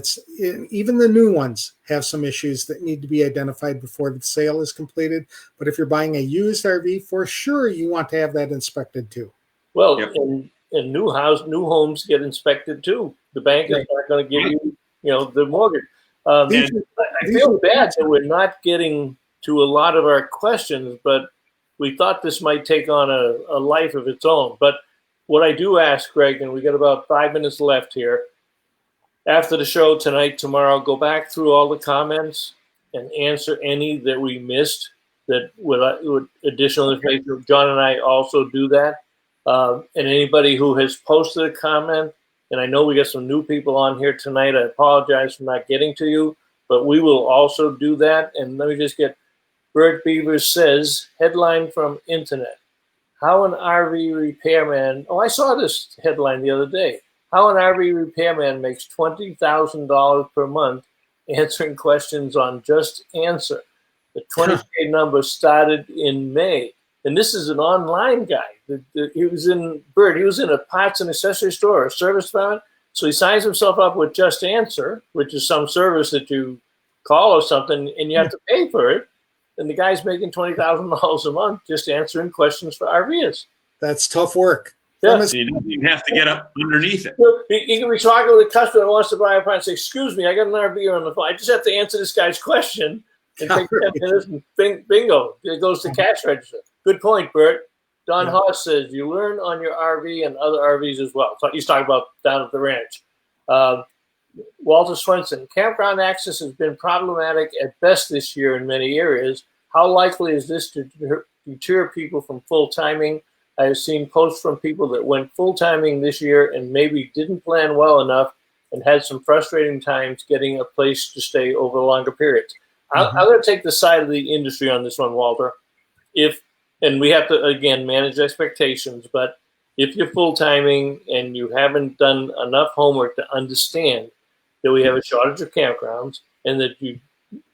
even the new ones have some issues that need to be identified before the sale is completed. But if you're buying a used RV, for sure you want to have that inspected too. Well, and new homes get inspected too. The bank is not going to give you, the mortgage. I feel bad that we're not getting to a lot of our questions, but we thought this might take on a life of its own. But what I do ask, Greg, and we got about 5 minutes left here, after the show tonight, tomorrow, go back through all the comments and answer any that we missed that with additional information. John and I also do that. And anybody who has posted a comment, and I know we got some new people on here tonight, I apologize for not getting to you, but we will also do that. And let me just get, Bert Beavers says, headline from internet, how an RV repairman, oh, I saw this headline the other day, how an RV repairman makes $20,000 per month answering questions on Just Answer. The 20K number started in May. And this is an online guy. He was in a parts and accessory store, a service department. So he signs himself up with Just Answer, which is some service that you call or something, and you have to pay for it. And the guy's making $20,000 a month just answering questions for RVers. That's tough work. Yeah. So you don't even have to get up underneath it. You can be talking with a customer that wants to buy a part and say, excuse me, I got an RV on the phone. I just have to answer this guy's question and take 10 minutes and bingo, it goes to cash register. Good point, Bert. Don Haas says, you learn on your RV and other RVs as well. So he's talking about down at the ranch. Walter Swenson, campground access has been problematic at best this year in many areas. How likely is this to deter people from full timing? I have seen posts from people that went full timing this year and maybe didn't plan well enough and had some frustrating times getting a place to stay over longer periods. I'm going to take the side of the industry on this one, Walter. And we have to, again, manage expectations, but if you're full timing and you haven't done enough homework to understand that we have a shortage of campgrounds and that you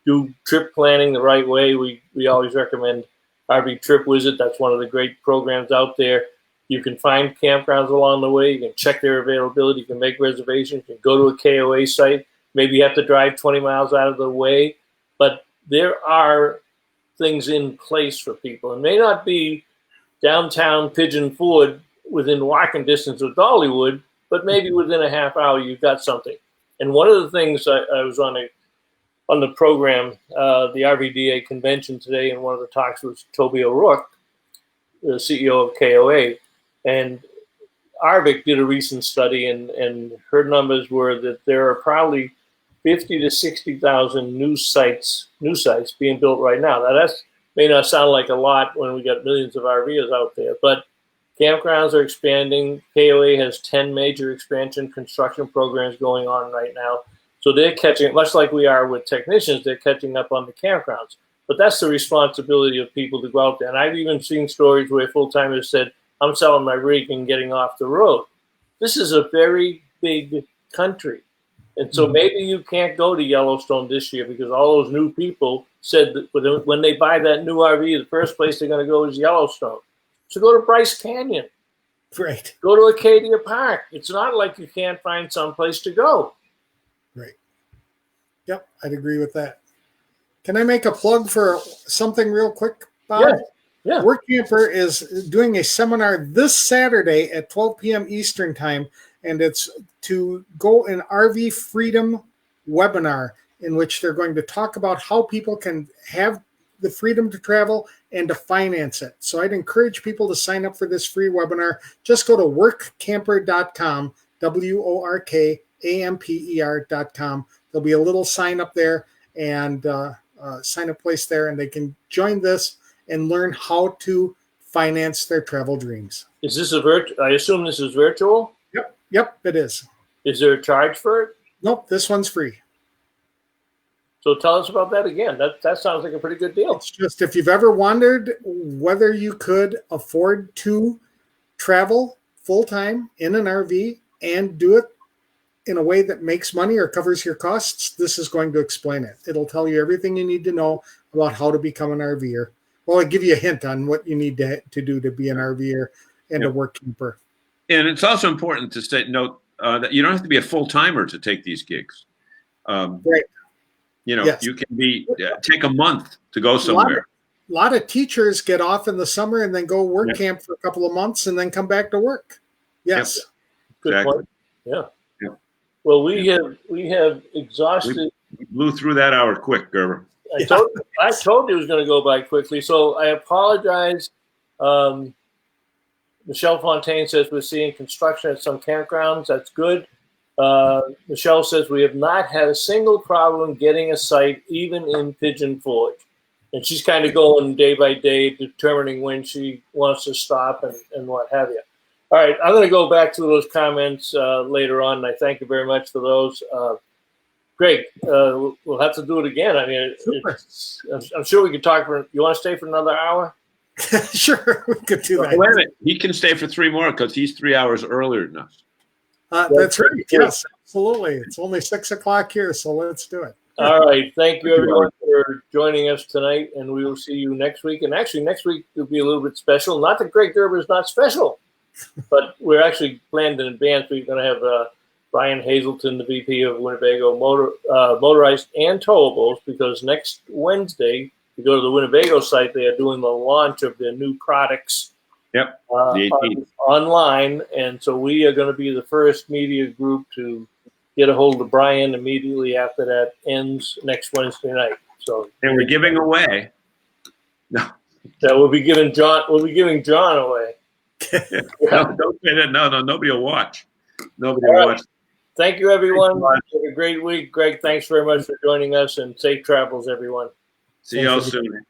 do trip planning the right way, we always recommend RV Trip Wizard. That's one of the great programs out there. You can find campgrounds along the way. You can check their availability. You can make reservations. You can go to a KOA site. Maybe you have to drive 20 miles out of the way. But there are things in place for people. It may not be downtown Pigeon Forge within walking distance of Dollywood, but maybe within a half hour you've got something. And one of the things I was on the program, the RVDA convention today, and one of the talks was Toby O'Rourke, the CEO of KOA. And Arvik did a recent study, and her numbers were that there are probably 50 to 60,000 new sites being built right now. Now, that may not sound like a lot when we got millions of RVers out there, but campgrounds are expanding. KOA has 10 major expansion construction programs going on right now. So they're catching, much like we are with technicians, they're catching up on the campgrounds. But that's the responsibility of people to go out there. And I've even seen stories where full-timers said, I'm selling my rig and getting off the road. This is a very big country. And so maybe you can't go to Yellowstone this year because all those new people said that when they buy that new RV, the first place they're going to go is Yellowstone. So go to Bryce Canyon. Great. Go to Acadia Park. It's not like you can't find some place to go. Great. Yep, I'd agree with that. Can I make a plug for something real quick, Bob? Yeah. Workamper is doing a seminar this Saturday at 12 p.m. Eastern Time, and it's to go an RV Freedom webinar in which they're going to talk about how people can have the freedom to travel and to finance it. So I'd encourage people to sign up for this free webinar. Just go to workamper.com, workamper.com. There'll be a little sign up there and sign up place there, and they can join this and learn how to finance their travel dreams. Is this I assume this is virtual? Yep, it is. Is there a charge for it? Nope, this one's free. So tell us about that again. That sounds like a pretty good deal. It's just if you've ever wondered whether you could afford to travel full-time in an RV and do it in a way that makes money or covers your costs, this is going to explain it. It'll tell you everything you need to know about how to become an RVer. Well, I'll give you a hint on what you need to do to be an RVer and a workamper. And it's also important to note that you don't have to be a full-timer to take these gigs. Right. You know, you can take a month to go somewhere. A lot of teachers get off in the summer and then go work camp for a couple of months and then come back to work. Yes. Yep. Good Exactly. point. Yeah. Well, we have exhausted. We blew through that hour quick, Gerber. I told you it was going to go by quickly, so I apologize. Michelle Fontaine says we're seeing construction at some campgrounds. That's good. Michelle says we have not had a single problem getting a site, even in Pigeon Forge. And she's kind of going day by day, determining when she wants to stop and what have you. All right, I'm going to go back to those comments later on, and I thank you very much for those. Greg, we'll have to do it again. I mean, I'm sure we could talk for. You want to stay for another hour? Sure, we could do that. Wait a minute. He can stay for 3 more because he's 3 hours earlier than us. That's right. Yes, absolutely. It's only 6 o'clock here, so let's do it. All right. Thank you, everyone, for joining us tonight, and we will see you next week. And actually, next week will be a little bit special. Not that Greg Gerber is not special, but we're actually planned in advance. We're going to have Brian Hazelton, the VP of Winnebago Motorized and Towables, because next Wednesday, if you go to the Winnebago site, they are doing the launch of their new products. Yep. The 18th. Online, and so we are going to be the first media group to get a hold of Brian immediately after that ends next Wednesday night. So, and we're giving away. No, that we'll be giving John. We'll be giving John away. No, don't say that. No, nobody will watch. Nobody will watch. Thank you, everyone. Have a great week, Greg. Thanks very much for joining us, and safe travels, everyone. See y'all soon.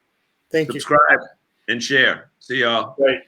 Thank you. Subscribe and share. See y'all. Great.